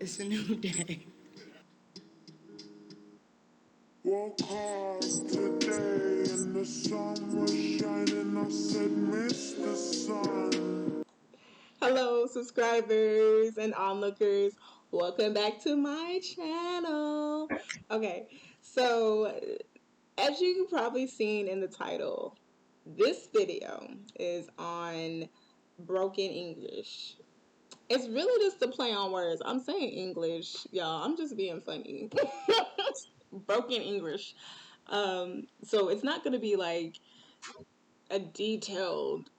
It's a new day. Woke up today and the sun was shining. I said, Mr. Sun. Hello, subscribers and onlookers. Welcome back to my channel. Okay, so as you've probably seen in the title, this video is on broken English. It's really just a play on words. I'm saying English, y'all. I'm just being funny. Broken English. So it's not going to be like a detailed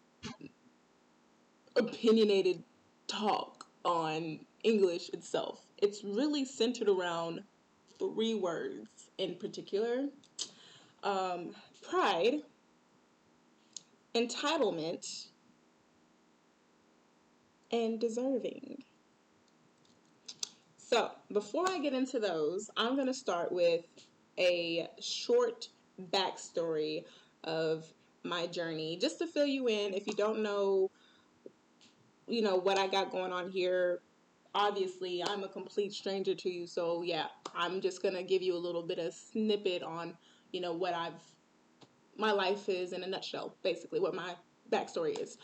opinionated talk on English itself. It's really centered around three words in particular: pride, entitlement, and deserving. So, before I get into those, I'm going to start with a short backstory of my journey just to fill you in. If you don't know, what I got going on here, obviously I'm a complete stranger to you, so yeah, I'm just gonna give you a little bit of snippet on what my life is in a nutshell, basically what my backstory is.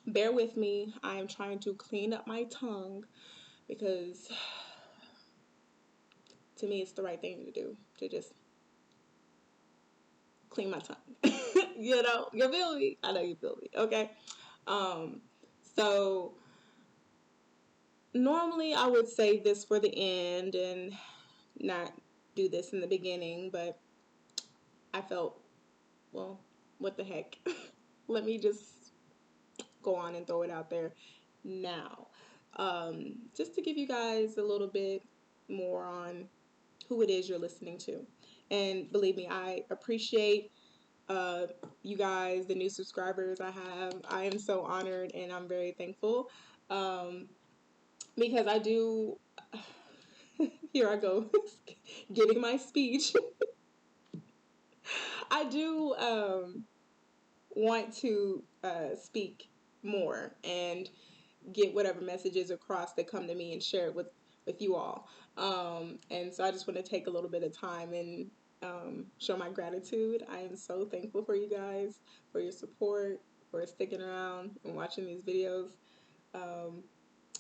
Bear with me, I am trying to clean up my tongue because to me it's the right thing to do, to just clean my tongue. You feel me? I know you feel me. Okay. So normally I would save this for the end and not do this in the beginning, but I felt, well, what the heck? Let me just go on and throw it out there now. Just to give you guys a little bit more on who it is you're listening to. And believe me, I appreciate you guys, the new subscribers I have. I am so honored and I'm very thankful because I do. Here I go, giving my speech. I do want to speak more and get whatever messages across that come to me and share it with you all. And so I just want to take a little bit of time and show my gratitude. I am so thankful for you guys, for your support, for sticking around and watching these videos.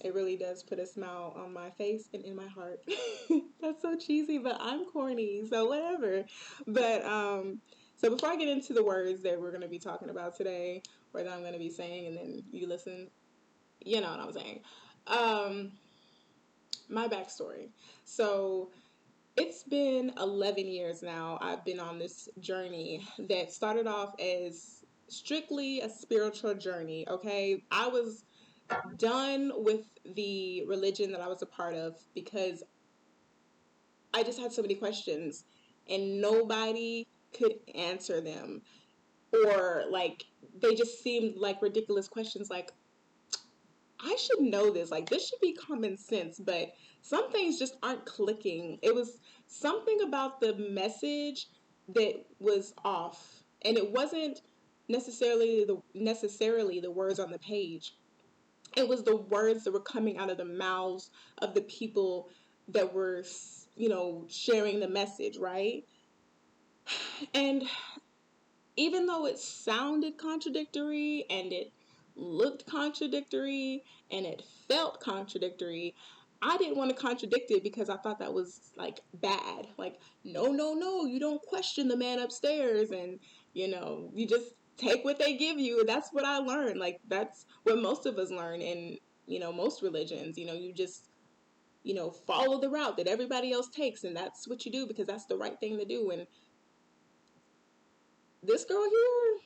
It really does put a smile on my face and in my heart. That's so cheesy, but I'm corny, so whatever. But so before I get into the words that we're going to be talking about today, or that I'm going to be saying, and then you listen, you know what I'm saying. My backstory. So it's been 11 years now. I've been on this journey that started off as strictly a spiritual journey, okay? I was done with the religion that I was a part of because I just had so many questions and nobody could answer them, or like they just seemed like ridiculous questions, like I should know this, like this should be common sense, but some things just aren't clicking. It was something about the message that was off, and it wasn't necessarily the words on the page. It was the words that were coming out of the mouths of the people that were, sharing the message, right? And even though it sounded contradictory and it looked contradictory and it felt contradictory, I didn't want to contradict it because I thought that was like bad. Like, no, no, no, you don't question the man upstairs, and you just take what they give you. That's what I learned. Like, that's what most of us learn in, most religions. You just, follow the route that everybody else takes, and that's what you do because that's the right thing to do. And this girl here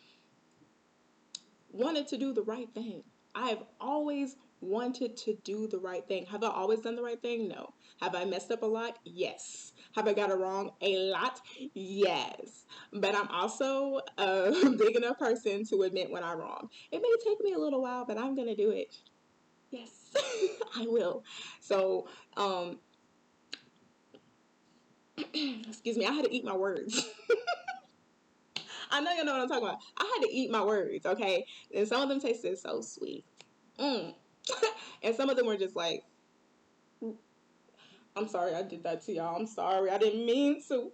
wanted to do the right thing. I have always wanted to do the right thing. Have I always done the right thing? No. Have I messed up a lot? Yes. Have I got it wrong a lot? Yes. But I'm also a big enough person to admit when I'm wrong. It may take me a little while, but I'm going to do it. Yes, I will. So, excuse me, I had to eat my words. I know you know what I'm talking about. I had to eat my words, and some of them tasted so sweet. And some of them were just like, I'm sorry I did that to y'all. I'm sorry. I didn't mean to.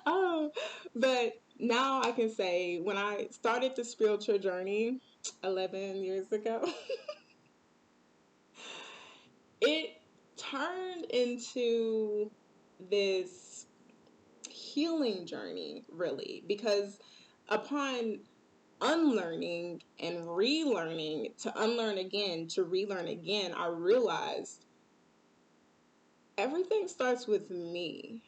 Oh, but now I can say when I started the spiritual journey 11 years ago, it turned into this healing journey, really, because upon unlearning and relearning, to unlearn again, to relearn again, I realized everything starts with me.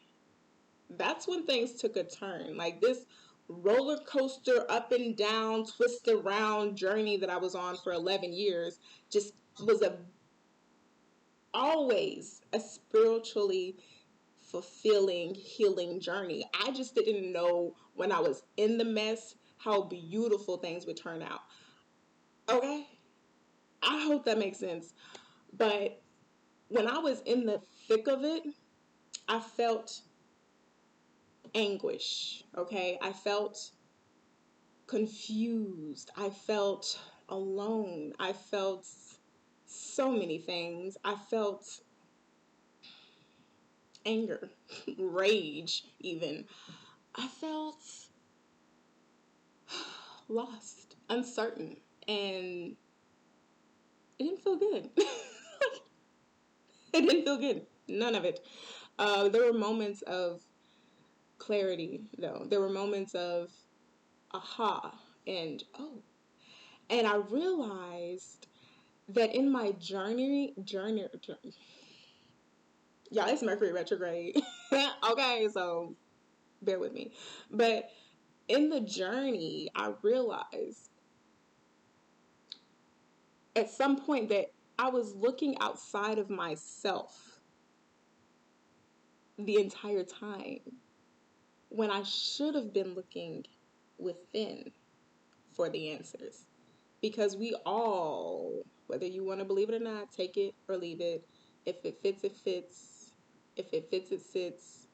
That's when things took a turn. Like this roller coaster, up and down, twist around journey that I was on for 11 years just was always a spiritually fulfilling, healing journey. I just didn't know when I was in the mess how beautiful things would turn out. Okay? I hope that makes sense. But when I was in the thick of it, I felt anguish. Okay? I felt confused. I felt alone. I felt so many things. I felt anger, rage, even. I felt lost, uncertain, and it didn't feel good. It didn't feel good. None of it. There were moments of clarity, though. There were moments of aha and oh. And I realized that in my journey, yeah, it's Mercury retrograde. Okay, so bear with me. But in the journey, I realized at some point that I was looking outside of myself the entire time when I should have been looking within for the answers. Because we all, whether you want to believe it or not, take it or leave it. If it fits, it fits. If it fits, it sits.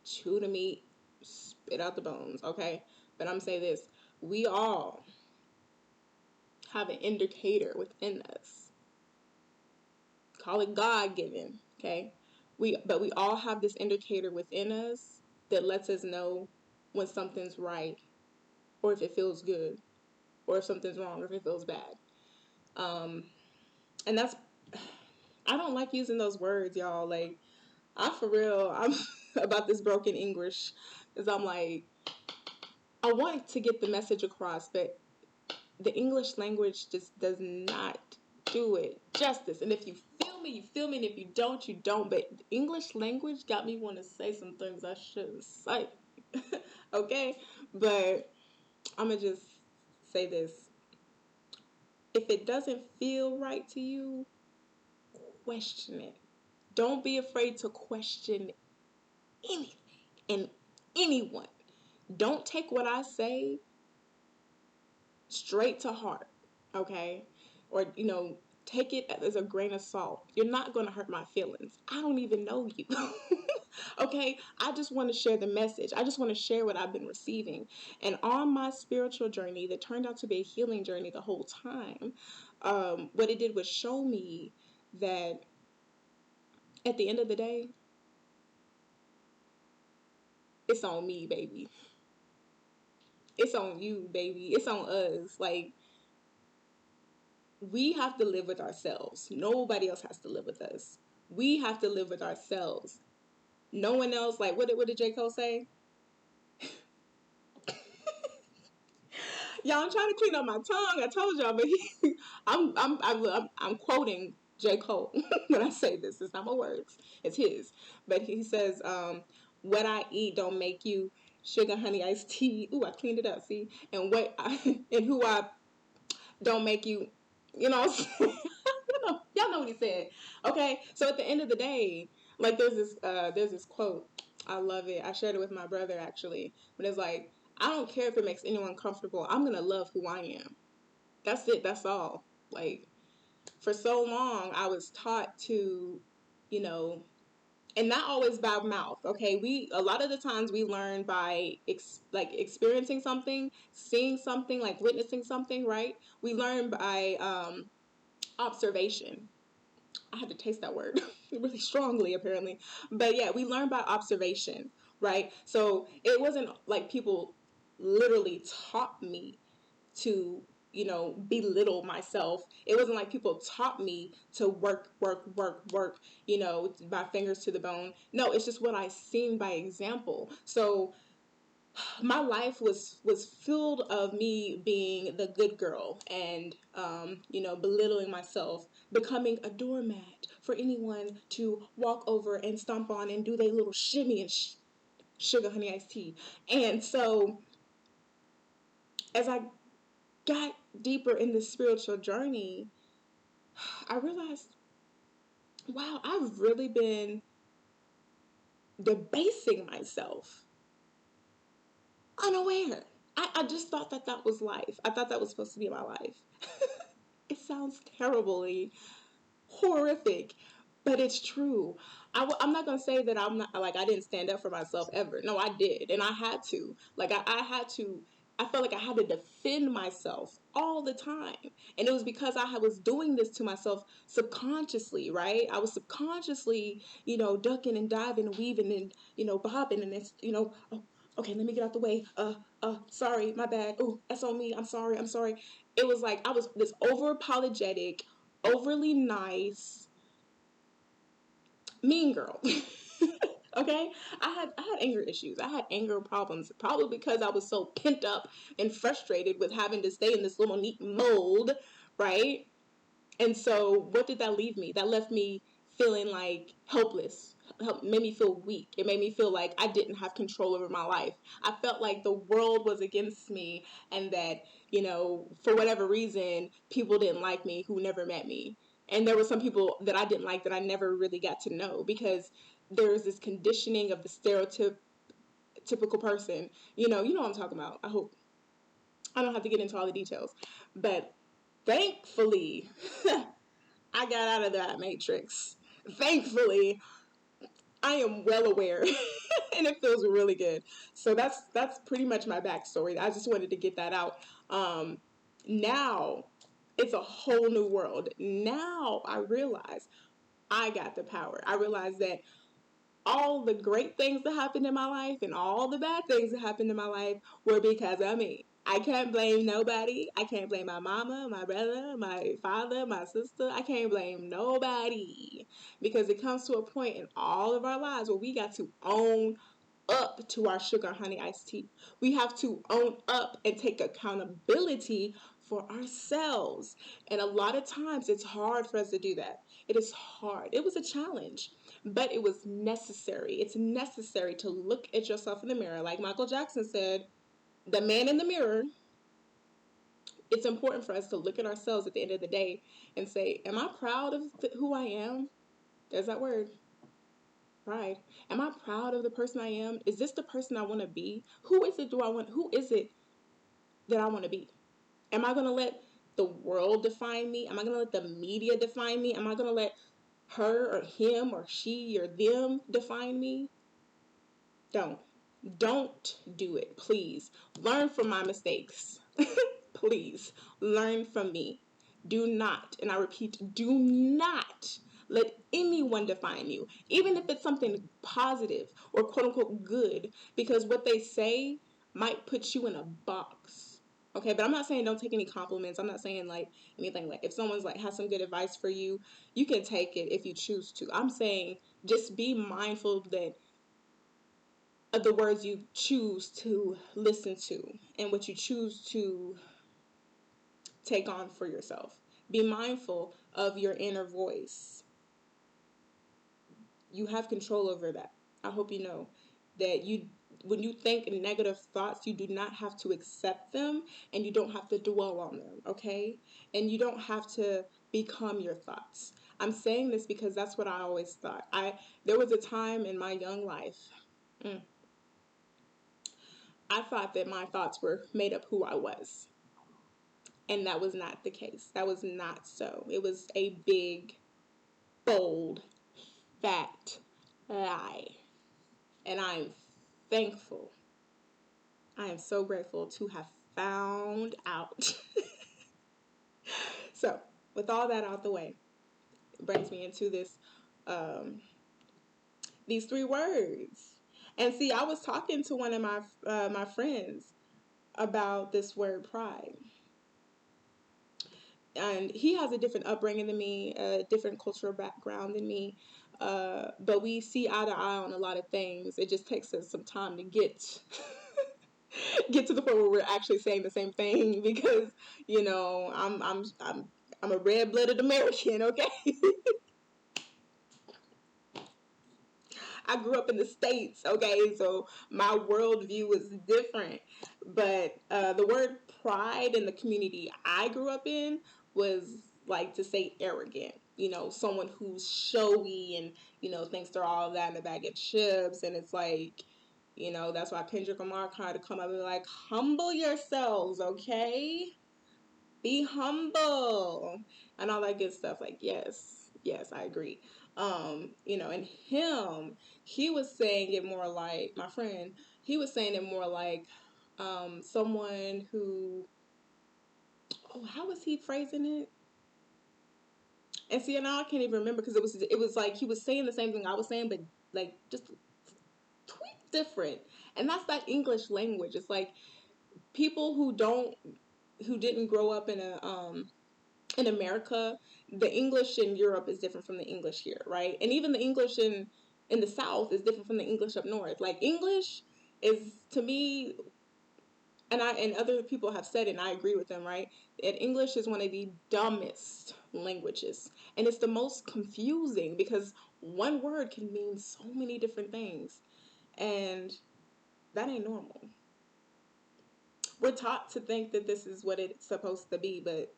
Chew the meat, spit out the bones, okay? But I'm saying this, we all have an indicator within us. Call it God given, okay? But we all have this indicator within us that lets us know when something's right or if it feels good or if something's wrong or if it feels bad. Um, and that's I don't like using those words, y'all. Like I'm for real. I'm about this broken English because I'm like I want to get the message across, but the English language just does not do it justice. And if you feel me, you feel me. And if you don't, you don't. But the English language got me want to say some things I shouldn't say. Okay? But I'm going to just say this. If it doesn't feel right to you, question it. Don't be afraid to question anything and anyone. Don't take what I say straight to heart, okay? Or, take it as a grain of salt. You're not going to hurt my feelings. I don't even know you. Okay? I just want to share the message. I just want to share what I've been receiving. And on my spiritual journey that turned out to be a healing journey the whole time, what it did was show me that at the end of the day, it's on me, baby. It's on you, baby. It's on us. Like, we have to live with ourselves. Nobody else has to live with us. We have to live with ourselves. No one else. Like, what did J. Cole say? Y'all, I'm trying to clean up my tongue. I told y'all, but I'm quoting J. Cole when I say this. It's not my words. It's his. But he says, "What I eat don't make you sugar, honey, iced tea." Ooh, I cleaned it up. See, and and who I don't make you, you know. Y'all know what he said. Okay, so at the end of the day, like there's this quote. I love it. I shared it with my brother actually, but it's like I don't care if it makes anyone comfortable. I'm gonna love who I am. That's it. That's all. Like for so long, I was taught to, you know, and not always by mouth. Okay, we a lot of the times we learn by like experiencing something, seeing something, like witnessing something. Right? We learn by observation. I had to taste that word really strongly, apparently. But yeah, we learn by observation, right? So it wasn't like people literally taught me to, belittle myself. It wasn't like people taught me to work, work, work, work, my fingers to the bone. No, it's just what I seen by example. So my life was filled of me being the good girl and belittling myself, becoming a doormat for anyone to walk over and stomp on and do their little shimmy and sugar honey iced tea. And so as I got deeper in the spiritual journey, I realized, wow, I've really been debasing myself unaware. I just thought that that was life. I thought that was supposed to be my life. It sounds terribly horrific, but it's true. I'm not gonna say that I'm not like I didn't stand up for myself ever. No, I did, and I had to. Like I had to. I felt like I had to defend myself all the time, and it was because I was doing this to myself subconsciously. Right? I was subconsciously, ducking and diving and weaving and bobbing, and it's oh, okay, let me get out the way. Sorry, my bad. Oh, that's on me. I'm sorry. I'm sorry. It was like I was this over apologetic, overly nice, mean girl. Okay, I had anger issues. I had anger problems, probably because I was so pent up and frustrated with having to stay in this little neat mold, right? And so, what did that leave me? That left me feeling like helpless. Made me feel weak. It made me feel like I didn't have control over my life. I felt like the world was against me, and that for whatever reason, people didn't like me who never met me. And there were some people that I didn't like that I never really got to know because there's this conditioning of the stereotypical person. You know what I'm talking about. I hope I don't have to get into all the details, but thankfully, I got out of that matrix. Thankfully, I am well aware, and it feels really good. So that's pretty much my backstory. I just wanted to get that out. Now it's a whole new world. Now I realize I got the power. I realize that all the great things that happened in my life and all the bad things that happened in my life were because of me. I can't blame nobody. I can't blame my mama, my brother, my father, my sister. I can't blame nobody because it comes to a point in all of our lives where we got to own up to our sugar honey iced tea. We have to own up and take accountability for ourselves. And a lot of times it's hard for us to do that. It is hard. It was a challenge, but it was necessary. It's necessary to look at yourself in the mirror. Like Michael Jackson said, the man in the mirror. It's important for us to look at ourselves at the end of the day and say, am I proud of who I am? There's that word. Pride. Am I proud of the person I am? Is this the person I want to be? Who is it that I want to be? Am I going to let the world define me? Am I going to let the media define me? Am I going to let her or him or she or them define me? Don't. Don't do it, please. Learn from my mistakes. Please learn from me. Do not, and I repeat, do not let anyone define you, even if it's something positive or quote unquote good, because what they say might put you in a box. Okay, but I'm not saying don't take any compliments. I'm not saying like anything like if someone's like has some good advice for you, you can take it if you choose to. I'm saying just be mindful that of the words you choose to listen to and what you choose to take on for yourself. Be mindful of your inner voice. You have control over that. I hope you know that when you think negative thoughts, you do not have to accept them and you don't have to dwell on them, okay? And you don't have to become your thoughts. I'm saying this because that's what I always thought. There was a time in my young life, I thought that my thoughts were made up who I was. And that was not the case. That was not so. It was a big, bold, fat lie. And I'm thankful. I am so grateful to have found out. So, with all that out the way, brings me into this, um, these three words. And see, I was talking to one of my friends about this word pride, and he has a different upbringing than me, a different cultural background than me. But we see eye to eye on a lot of things. It just takes us some time to get to the point where we're actually saying the same thing because I'm a red blooded American. Okay, I grew up in the States. Okay, so my worldview is different. But the word pride in the community I grew up in was like to say arrogant. Someone who's showy and thinks they're all that in a bag of chips, and it's like. That's why Kendrick Lamar had to come up and be like, humble yourselves, okay? Be humble and all that good stuff. Like, yes, I agree. And he was saying it more like my friend. He was saying it more like someone who. Oh, how was he phrasing it? And see, now I can't even remember because it was like he was saying the same thing I was saying, but like just tweak different. And that's that English language. It's like people who didn't grow up in America, the English in Europe is different from the English here, right? And even the English in the South is different from the English up north. Like English is to me, and other people have said it, and I agree with them, right? That English is one of the dumbest languages, and it's the most confusing because one word can mean so many different things, and that ain't normal. We're taught to think that this is what it's supposed to be, but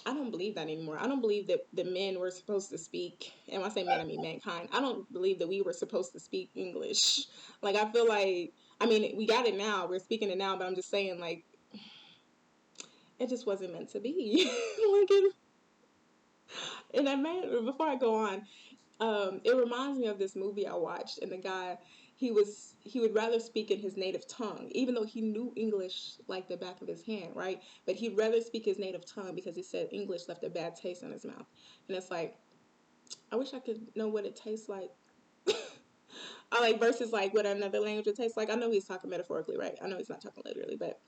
I don't believe that anymore. I don't believe that the men were supposed to speak, and when I say men, I mean mankind. I don't believe that we were supposed to speak English. Like, I feel like, I mean, we got it now. We're speaking it now, but I'm just saying, like, it just wasn't meant to be. Like, and that man, before I go on, it reminds me of this movie I watched, and the guy, he would rather speak in his native tongue, even though he knew English like the back of his hand, right? But he'd rather speak his native tongue because he said English left a bad taste in his mouth. And it's like, I wish I could know what it tastes like. I like versus like what another language would taste like. I know he's talking metaphorically, right? I know he's not talking literally, but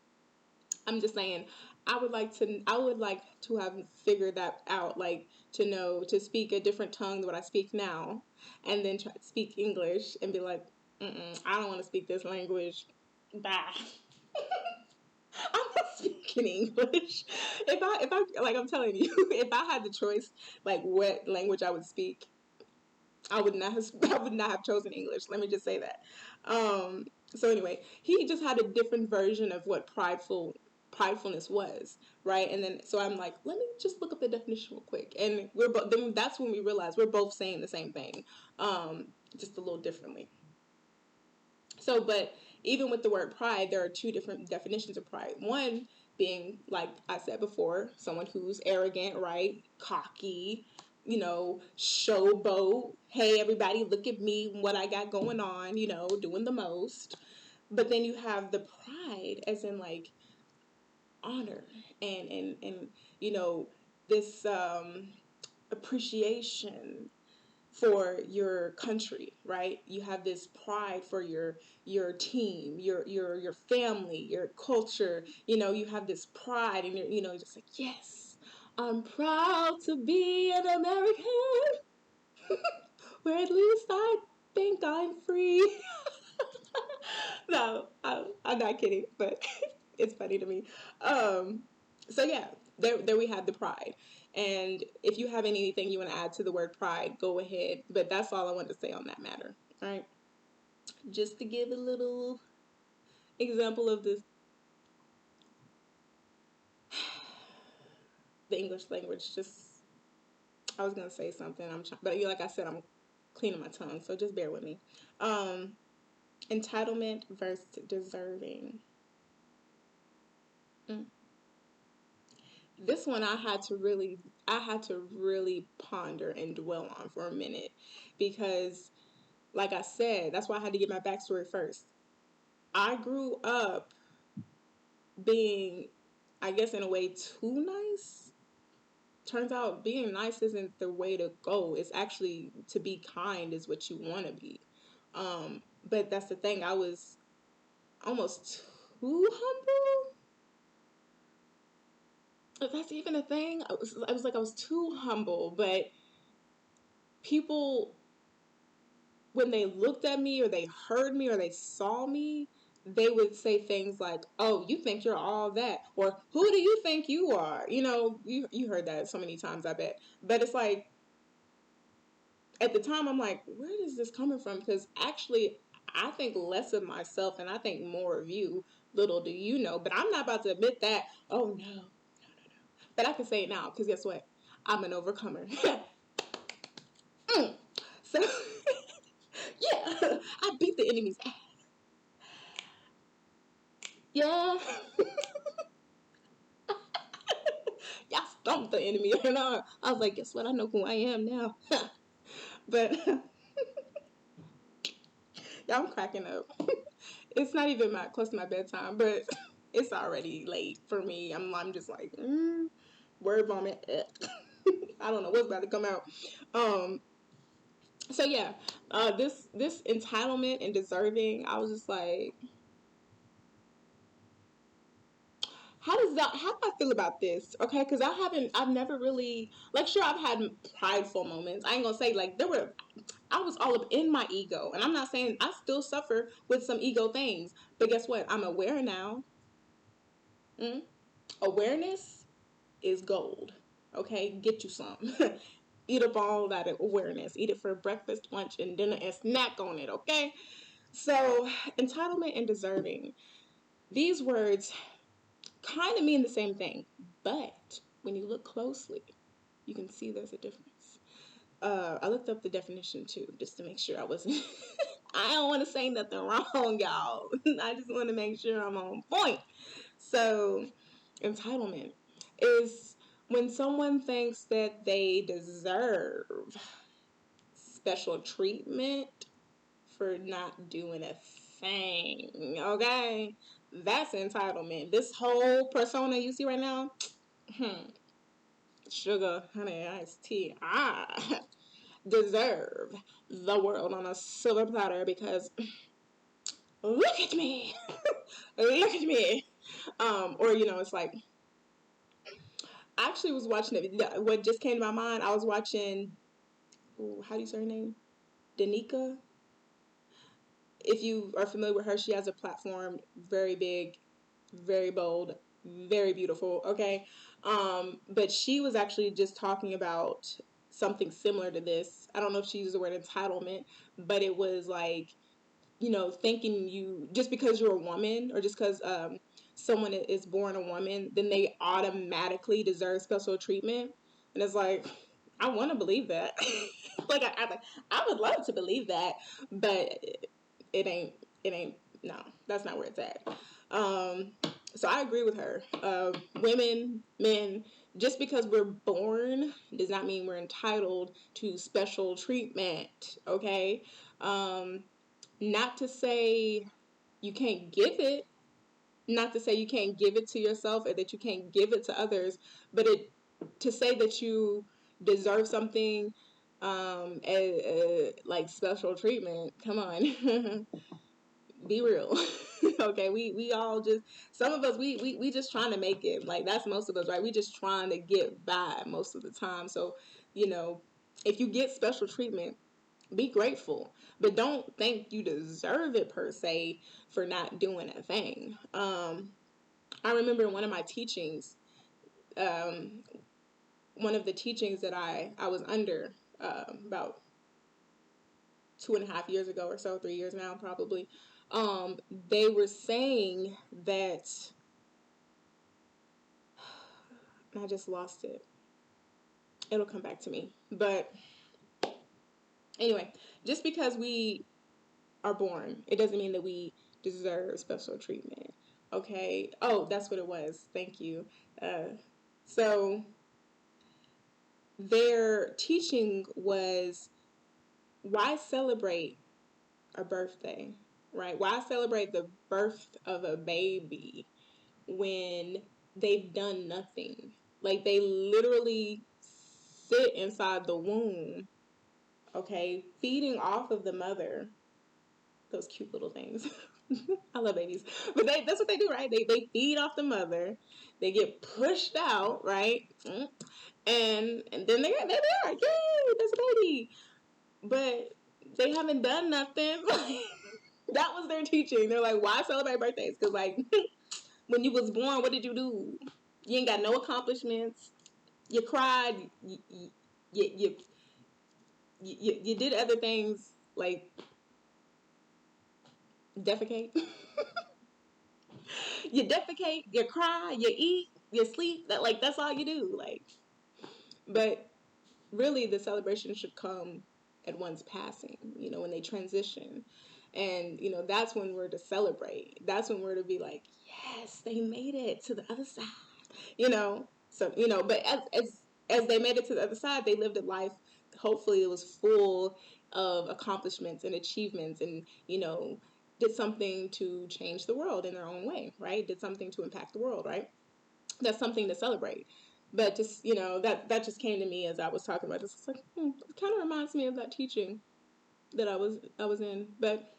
I'm just saying, I would like to have figured that out, like to know to speak a different tongue than what I speak now, and then try to speak English and be like, I don't want to speak this language. Bah. I'm not speaking English. If I like I'm telling you, if I had the choice, like what language I would speak, I would not have I would not have chosen English. Let me just say that. So anyway, he just had a different version of what pridefulness was, right? And then so I'm like, let me just look up the definition real quick, and then that's when we realize we're both saying the same thing, just a little differently. So, but even with the word pride, there are two different definitions of pride. One being, like I said before, someone who's arrogant, right? Cocky, showboat. Hey, everybody, look at me, what I got going on, doing the most. But then you have the pride, as in like honor and this appreciation for your country, right? You have this pride for your team, your family, your culture. You have this pride, and you're just like, yes, I'm proud to be an American, where at least I think I'm free. No, I'm not kidding, but it's funny to me. Um, so yeah, there we have the pride. And if you have anything you want to add to the word pride, go ahead. But that's all I want to say on that matter. All right, just to give a little example of this, the English language. Just I was gonna say something. I'm trying, but like I said, I'm cleaning my tongue, so just bear with me. Um, Entitlement versus deserving. Mm. This one I had to really ponder and dwell on for a minute because like I said, that's why I had to get my backstory first. I grew up being, I guess in a way, too nice. turns out being nice isn't the way to go. It's actually to be kind is what you want to be. But that's the thing. I was almost too humble. If that's even a thing. I was like, I was too humble. But people, when they looked at me or they heard me or they saw me, they would say things like, "Oh, you think you're all that," or "Who do you think you are?" You heard that so many times, I bet. But it's like at the time, I'm like, where is this coming from? Because actually, I think less of myself and I think more of you. Little do you know, but I'm not about to admit that. Oh no, no, no, no. But I can say it now because guess what? I'm an overcomer. Mm. So yeah, I beat the enemy's ass. Yeah, y'all stumped the enemy. And I was like, guess what? I know who I am now. But yeah, I'm cracking up. It's not even close to my bedtime, but it's already late for me. I'm just like, word vomit. I don't know what's about to come out. Um, so yeah, this entitlement and deserving, I was just like, how do I feel about this? Okay, because I've never really, like, sure, I've had prideful moments. I ain't gonna say like I was all up in my ego, and I'm not saying I still suffer with some ego things, but guess what? I'm aware now. Mm? Awareness is gold. Okay, get you some. Eat up all that awareness. Eat it for breakfast, lunch, and dinner, and snack on it. Okay. So, entitlement and deserving. These words kind of mean the same thing, but when you look closely, you can see there's a difference. I looked up the definition too, just to make sure I wasn't. I don't want to say nothing wrong, y'all. I just want to make sure I'm on point. So, entitlement is when someone thinks that they deserve special treatment for not doing a thing. Okay? That's entitlement. This whole persona you see right now, sugar, honey, iced tea, deserve the world on a silver platter because look at me. Look at me. Or, it's like, I actually was watching it. What just came to my mind, I was watching, ooh, how do you say her name? Danica. If you are familiar with her, she has a platform, very big, very bold, very beautiful. Okay. But she was actually just talking about something similar to this. I don't know if she used the word entitlement, but it was like, thinking you, just because you're a woman or just because someone is born a woman, then they automatically deserve special treatment. And it's like, I want to believe that. Like, I would love to believe that, but it ain't, it ain't, no, that's not where it's at. Um, so I agree with her. Women, men, just because we're born does not mean we're entitled to special treatment, okay? Not to say you can't give it, not to say you can't give it to yourself or that you can't give it to others, but to say that you deserve something like special treatment, come on. Be real. Okay, we all just, some of us, we just trying to make it, like that's most of us, right? We just trying to get by most of the time. So you know if you get special treatment, be grateful, but don't think you deserve it per se for not doing a thing. I remember in one of my teachings, um, one of the teachings that I was under about 2.5 years ago or so, 3 years now probably. Um, they were saying that, I just lost it. It'll come back to me. But anyway, just because we are born, it doesn't mean that we deserve special treatment. Okay. Oh, that's what it was. Thank you. So their teaching was, why celebrate a birthday, right? Why celebrate the birth of a baby when they've done nothing? Like, they literally sit inside the womb, okay, feeding off of the mother, those cute little things. I love babies, but that's what they do, right? They feed off the mother, they get pushed out, right? And then they are, yay, there's a baby, but they haven't done nothing. That was their teaching. They're like, why celebrate birthdays? Because like when you was born, what did you do? You ain't got no accomplishments. You cried. You, you did other things like defecate. You defecate. You cry. You eat. You sleep. That's all you do. But really, the celebration should come at one's passing. When they transition, and that's when we're to celebrate. That's when we're to be like, yes, they made it to the other side. So but as they made it to the other side, they lived a life. Hopefully, it was full of accomplishments and achievements, and did something to change the world in their own way, right? Did something to impact the world, right? That's something to celebrate. But just that just came to me as I was talking about this. It's like it kind of reminds me of that teaching that I was in. But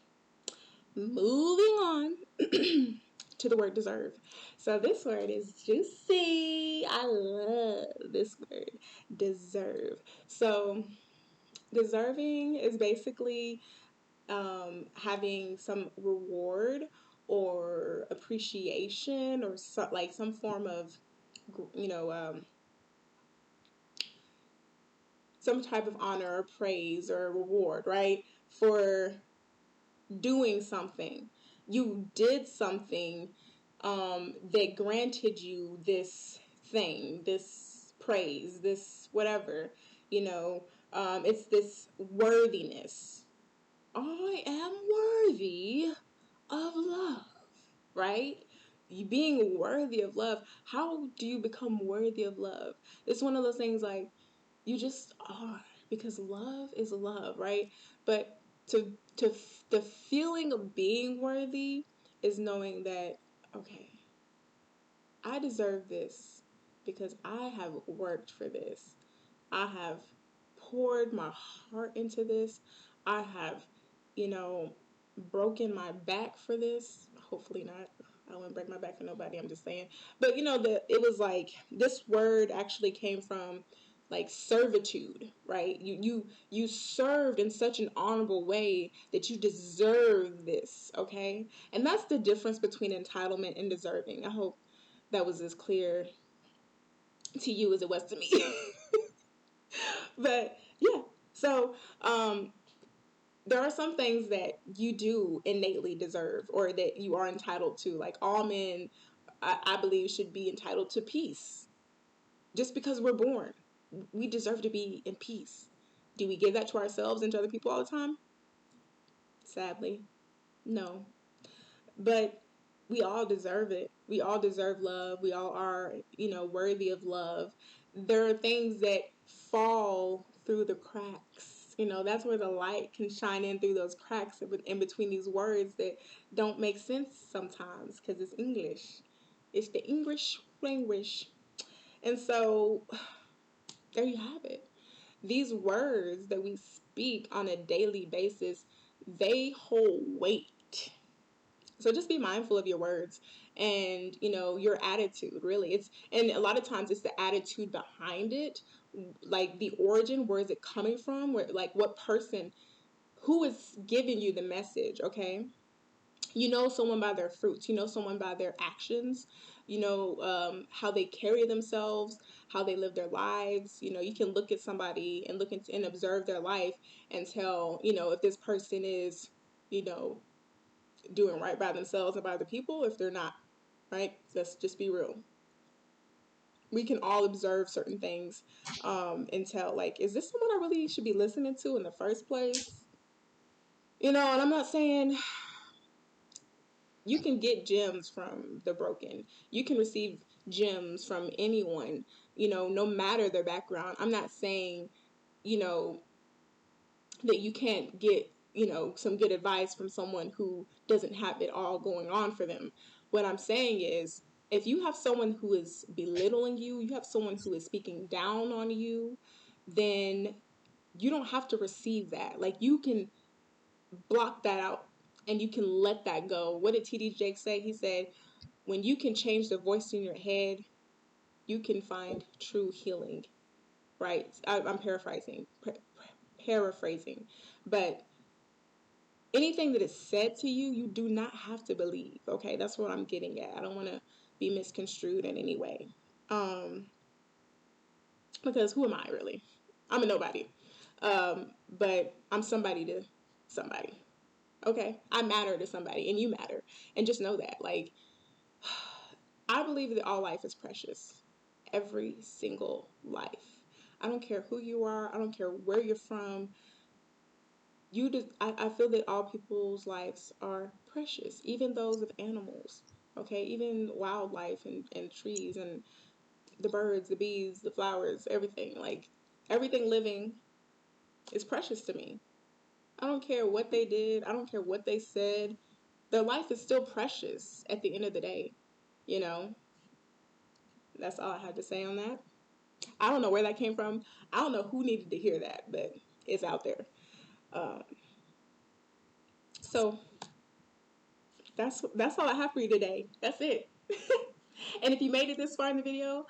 moving on to the word deserve. So this word is juicy. I love this word, deserve. So deserving is basically having some reward or appreciation or like some form of you know um, some type of honor or praise or reward, right? For doing something. You did something that granted you this thing, this praise, this whatever. It's this worthiness. I am worthy of love, right? You being worthy of love. How do you become worthy of love? It's one of those things like you just are, because love is love, right? But to to the feeling of being worthy is knowing that, okay, I deserve this because I have worked for this. I have poured my heart into this. I have, you know, broken my back for this. Hopefully not. I wouldn't break my back for nobody. I'm just saying. But it was like this word actually came from like servitude, right? You served in such an honorable way that you deserve this, okay? And that's the difference between entitlement and deserving. I hope that was as clear to you as it was to me. But yeah, so there are some things that you do innately deserve or that you are entitled to. Like all men, I believe, should be entitled to peace. Just because we're born, we deserve to be in peace. Do we give that to ourselves and to other people all the time? Sadly, no. But we all deserve it. We all deserve love. We all are, worthy of love. There are things that fall through the cracks. That's where the light can shine in through those cracks in between these words that don't make sense sometimes because it's English. It's the English language. And so there you have it. These words that we speak on a daily basis, they hold weight. So just be mindful of your words and your attitude. Really, and a lot of times it's the attitude behind it, like the origin. Where is it coming from? Where, like, what person, who is giving you the message? Okay, someone by their fruits. Someone by their actions. How they carry themselves, how they live their lives. You can look at somebody and look and observe their life and tell if this person is you know doing right by themselves and by the people. If they're not, right? Let's just be real. We can all observe certain things and tell, like, is this someone I really should be listening to in the first place? And I'm not saying you can get gems from the broken. You can receive gems from anyone, no matter their background. I'm not saying, you know, that you can't get some good advice from someone who doesn't have it all going on for them. What I'm saying is, if you have someone who is belittling you, you have someone who is speaking down on you, then you don't have to receive that. Like, you can block that out and you can let that go. What did TD Jake say? He said, when you can change the voice in your head, you can find true healing. Right? I'm paraphrasing, but anything that is said to you, you do not have to believe. Okay, that's what I'm getting at. I don't want to be misconstrued in any way, um, because who am I really? I'm a nobody, but I'm somebody to somebody. Okay, I matter to somebody, and you matter, and just know that. Like, I believe that all life is precious, every single life. I don't care who you are. I don't care where you're from. I feel that all people's lives are precious, even those of animals. Okay, even wildlife and trees and the birds, the bees, the flowers, everything. Like, everything living is precious to me. I don't care what they did. I don't care what they said. Their life is still precious at the end of the day. You know, that's all I had to say on that. I don't know where that came from. I don't know who needed to hear that, but it's out there. Um, so that's all I have for you today. That's it. And if you made it this far in the video,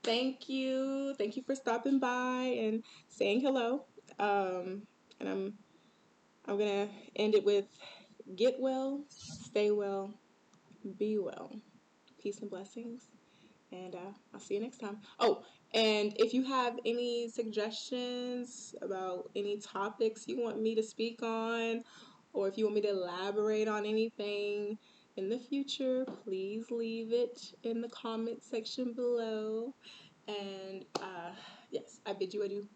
thank you. Thank you for stopping by and saying hello. And I'm gonna end it with get well, stay well, be well. Peace and blessings. And I'll see you next time. Oh, and if you have any suggestions about any topics you want me to speak on, or if you want me to elaborate on anything in the future, please leave it in the comment section below. And yes, I bid you adieu.